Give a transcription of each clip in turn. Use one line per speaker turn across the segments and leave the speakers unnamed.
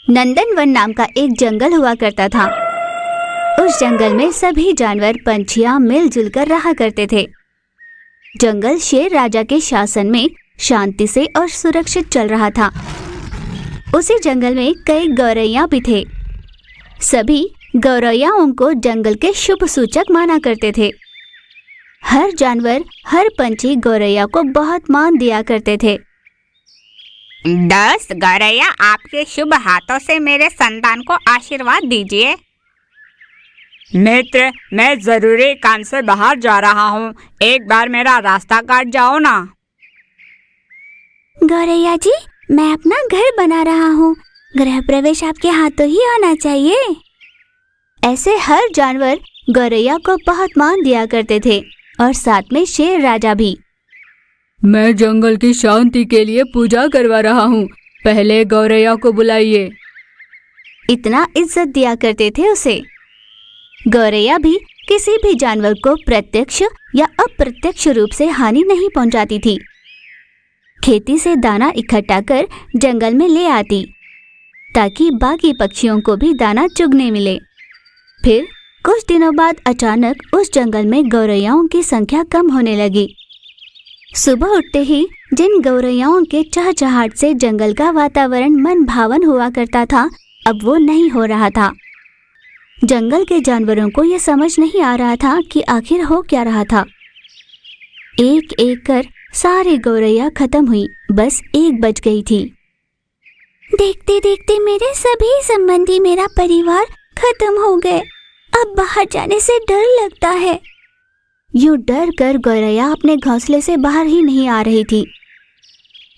नंदनवन नाम का एक जंगल हुआ करता था। उस जंगल में सभी जानवर पंछियां मिलजुल कर रहा करते थे। जंगल शेर राजा के शासन में शांति से और सुरक्षित चल रहा था। उसी जंगल में कई गौरैया भी थे। सभी गौरैयाओं को जंगल के शुभ सूचक माना करते थे। हर जानवर, हर पंछी गौरैया को बहुत मान दिया करते थे।
दोस्त गौरैया, आपके शुभ हाथों से मेरे संतान को आशीर्वाद दीजिए।
मित्र, मैं जरूरी काम से बाहर जा रहा हूँ, एक बार मेरा रास्ता काट जाओ ना।
गौरैया जी, मैं अपना घर बना रहा हूँ, गृह प्रवेश आपके हाथों ही होना चाहिए। ऐसे हर जानवर गौरैया को बहुत मान दिया करते थे और साथ में शेर राजा भी।
मैं जंगल की शांति के लिए पूजा करवा रहा हूँ, पहले गौरैया को बुलाइए।
इतना इज्जत दिया करते थे उसे। गौरैया भी किसी भी जानवर को प्रत्यक्ष या अप्रत्यक्ष रूप से हानि नहीं पहुंचाती थी। खेती से दाना इकट्ठा कर जंगल में ले आती ताकि बाकी पक्षियों को भी दाना चुगने मिले। फिर कुछ दिनों बाद अचानक उस जंगल में गौरैयाओं की संख्या कम होने लगी। सुबह उठते ही जिन गौरैयाओं के चहचहाट से जंगल का वातावरण मन भावन हुआ करता था, अब वो नहीं हो रहा था। जंगल के जानवरों को यह समझ नहीं आ रहा था कि आखिर हो क्या रहा था। एक एक कर सारी गौरैया खत्म हुई, बस एक बच गई थी। देखते देखते मेरे सभी संबंधी, मेरा परिवार खत्म हो गए। अब बाहर जाने से डर लगता है। यूं डर कर गौरैया अपने घोंसले से बाहर ही नहीं आ रही थी।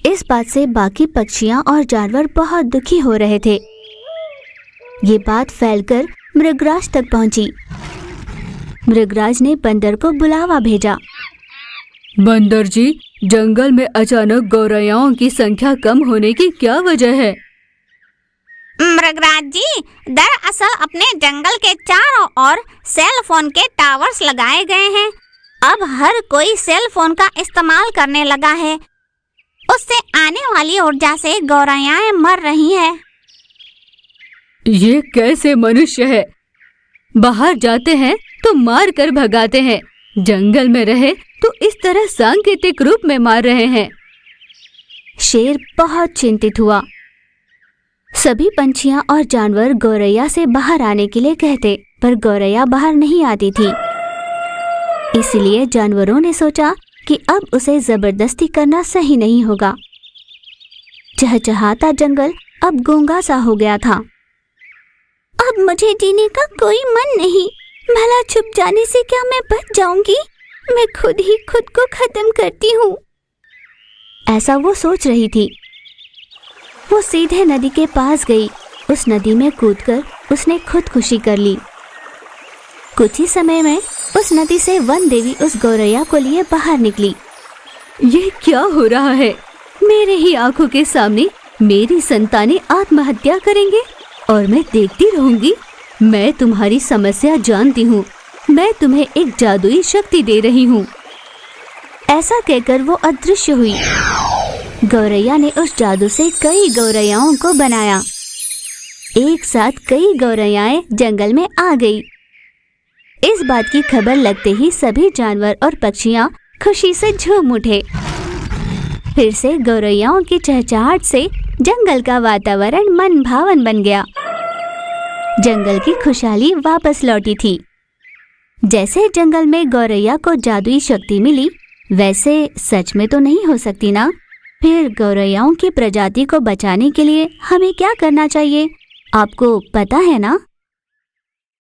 इस बात से बाकी पक्षियां और जानवर बहुत दुखी हो रहे थे। ये बात फैलकर मृगराज तक पहुंची। मृगराज ने बंदर को बुलावा भेजा।
बंदर जी, जंगल में अचानक गौरैयाओं की संख्या कम होने की क्या वजह है?
मृगराज जी, दरअसल अपने जंगल के चारों ओर सेल फोन के टावर्स लगाए गए हैं। अब हर कोई सेल फोन का इस्तेमाल करने लगा है। उससे आने वाली ऊर्जा से गौरैयाएं मर रही हैं।
ये कैसे मनुष्य है? बाहर जाते हैं तो मार कर भगाते हैं, जंगल में रहे तो इस तरह सांकेतिक रूप में मार रहे हैं।
शेर बहुत चिंतित हुआ। सभी पंछियां और जानवर गौरैया से बाहर आने के लिए कहते, पर गौरैया बाहर नहीं आती थी। इसलिए जानवरों ने सोचा कि अब उसे जबरदस्ती करना सही नहीं होगा। चहचहाता जंगल अब गूंगा सा हो गया था। अब मुझे जीने का कोई मन नहीं। भला छुप जाने से क्या मैं बच जाऊंगी? मैं खुद ही खुद को खत्म करती हूँ। ऐसा वो सोच रही थी। वो सीधे नदी के पास गई। उस नदी में कूदकर उसने खुदकुशी कर ली। कुछ ही समय में उस नदी से वन देवी उस गौरैया को लिए बाहर निकली।
ये क्या हो रहा है? मेरे ही आंखों के सामने मेरी संतानें आत्महत्या करेंगे और मैं देखती रहूंगी? मैं तुम्हारी समस्या जानती हूँ। मैं तुम्हें एक जादुई शक्ति दे रही हूँ। ऐसा कहकर वो अदृश्य हुई। गौरैया ने उस जादू से कई गौरैयाओं को बनाया। एक साथ कई गौरैयाएं जंगल में आ गई। इस बात की खबर लगते ही सभी जानवर और पक्षियां खुशी से झूम उठे। फिर से गौरैयाओं की चहचहाट से जंगल का वातावरण मन भावन बन गया। जंगल की खुशहाली वापस लौटी थी। जैसे जंगल में गौरैया को जादुई शक्ति मिली, वैसे सच में तो नहीं हो सकती ना। फिर गौरैयाओं की प्रजाति को बचाने के लिए हमें क्या करना चाहिए, आपको पता है ना?